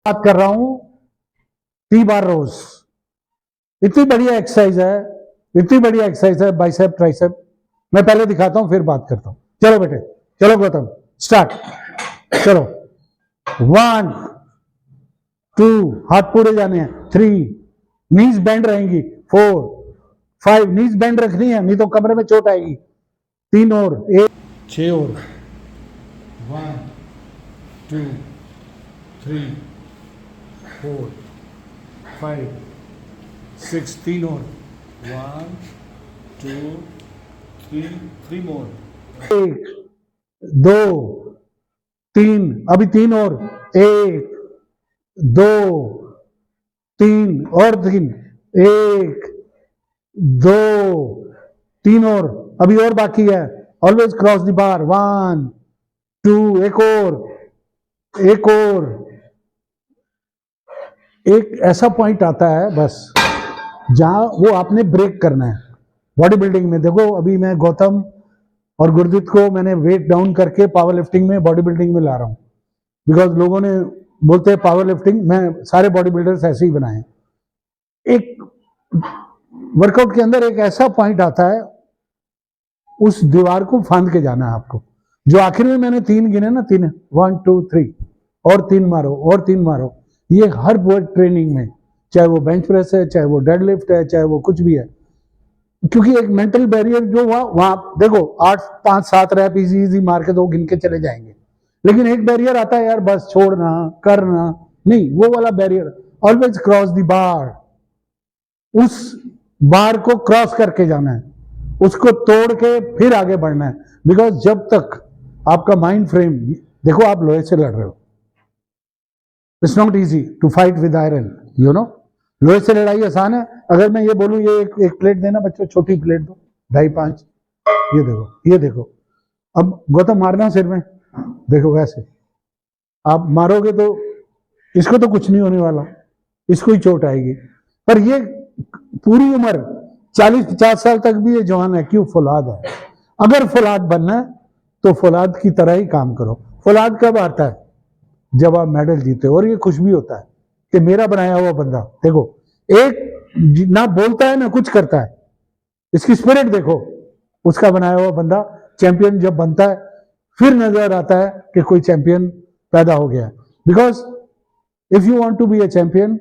बात कर रहा हूं टी बार रोज। इतनी बढ़िया एक्सरसाइज है, इतनी बढ़िया एक्सरसाइज है बाइसेप ट्राइसेप। मैं पहले दिखाता हूं फिर बात करता हूं। चलो बेटे, चलो गौतम स्टार्ट। चलो 1 2 हाथ पूरे जाने हैं, 3 नीज बेंड रहेंगी, 4 5 नीज बेंड रखनी है नहीं तो कमरे में चोट आएगी, 3 और 1 6 और 1 2 3 4 5 6 3 और 1 2 3 मोर 1 2 3 अभी 3 और 1 2 3 और 3 1 2 3 और अभी और बाकी है। ऑलवेज क्रॉस द बार 1 2 एक और एक ऐसा पॉइंट आता है बस जहां वो आपने ब्रेक करना है। बॉडी बिल्डिंग में देखो, अभी मैं गौतम और गुरदीप को मैंने वेट डाउन करके पावर लिफ्टिंग में बॉडी बिल्डिंग में ला रहा हूं, बिकॉज लोगों ने बोलते हैं पावर लिफ्टिंग, मैं सारे बॉडी बिल्डर्स ऐसे ही बनाए। एक वर्कआउट के अंदर एक ऐसा पॉइंट आता है, उस दीवार को फांद के जाना है आपको। जो आखिर में मैंने 3 गिने ना, 3 1 2 3 और 3 मारो और 3 मारो, ये हर ट्रेनिंग में, चाहे वो बेंच प्रेस है, चाहे वो डेडलिफ्ट है, चाहे वो कुछ भी है, क्योंकि एक मेंटल बैरियर जो वहां देखो 8 5 7 रैप इजी इजी मार के 2 गिन के चले जाएंगे, लेकिन एक बैरियर आता है यार, बस छोड़ना करना नहीं, वो वाला barrier. Always cross the bar, उस बार को क्रॉस करके जाना है, उसको तोड़ के फिर आगे बढ़ना है। बिकॉज जब तक आपका माइंड फ्रेम, देखो आप लोहे से लड़ रहे हो, it's not easy to fight with iron, you know. लोहे से लड़ाई आसान है। अगर मैं ये बोलूं ये एक प्लेट देना बच्चों, छोटी प्लेट दो 2.5 ये देखो, अब गौतम मारना सिर में, देखो वैसे आप मारोगे तो इसको तो कुछ नहीं होने वाला, इसको ही चोट आएगी। पर ये पूरी उम्र 40-50 साल तक भी ये जवान है, क्यों? फौलाद है। अगर फौलाद बनना है तो फौलाद की तरह ही काम करो। फौलाद कब आता है? जब आप मेडल जीते हो, और ये खुश भी होता है कि मेरा बनाया हुआ बंदा, देखो एक ना बोलता है ना कुछ करता है, इसकी स्पिरिट देखो, उसका बनाया हुआ बंदा चैंपियन जब बनता है फिर नजर आता है कि कोई चैंपियन पैदा हो गया। Because if you want to be a champion,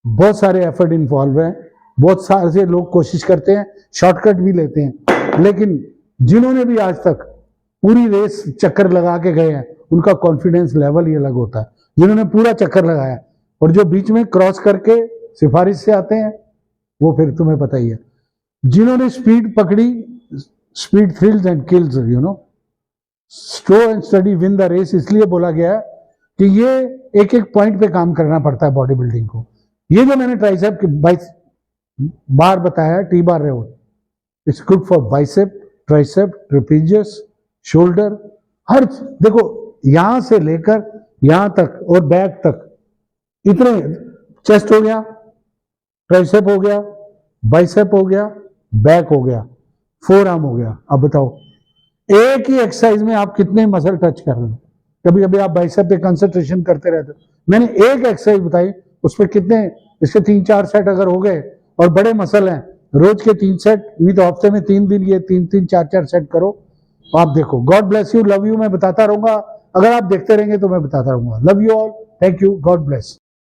बहुत सारे एफर्ट इन्वॉल्व है, बहुत सारे लोग कोशिश करते हैं, शॉर्टकट भी लेते हैं, लेकिन जिन्होंने भी आज तक पूरी रेस चक्कर लगा के गए हैं उनका कॉन्फिडेंस लेवल ही अलग होता है। जिन्होंने पूरा चक्कर लगाया, और जो बीच में क्रॉस करके सिफारिश से आते हैं वो फिर तुम्हें पता ही है। जिन्होंने स्पीड पकड़ी, speed thrills and kills, you know, slow and study win the race, इसलिए बोला गया है कि ये एक एक पॉइंट पे काम करना पड़ता है बॉडी बिल्डिंग को। ये जो मैंने ट्राइसेप की बार बताया, टी बार है, it's good for bicep, tricep, trapezius, shoulder, हर देखो यहां से लेकर यहां तक और बैक तक, इतने, चेस्ट हो गया, ट्राइसेप हो गया, बाइसेप हो गया, बैक हो गया, फोर आर्म हो गया। अब बताओ एक ही एक्सरसाइज में आप कितने मसल टच कर रहे हो? कभी कभी आप बाइसेप पे कंसंट्रेशन करते रहते हो, मैंने एक एक्सरसाइज बताई, उस पर कितने, इसके 3-4 सेट अगर हो गए, और बड़े मसल हैं, रोज के 3 सेट, नहीं तो हफ्ते में 3 दिन ये 3-3 4-4 सेट करो, आप देखो। God bless you, love you, मैं बताता रहूंगा, अगर आप देखते रहेंगे तो मैं बताता रहूंगा। Love you all, thank you, God bless.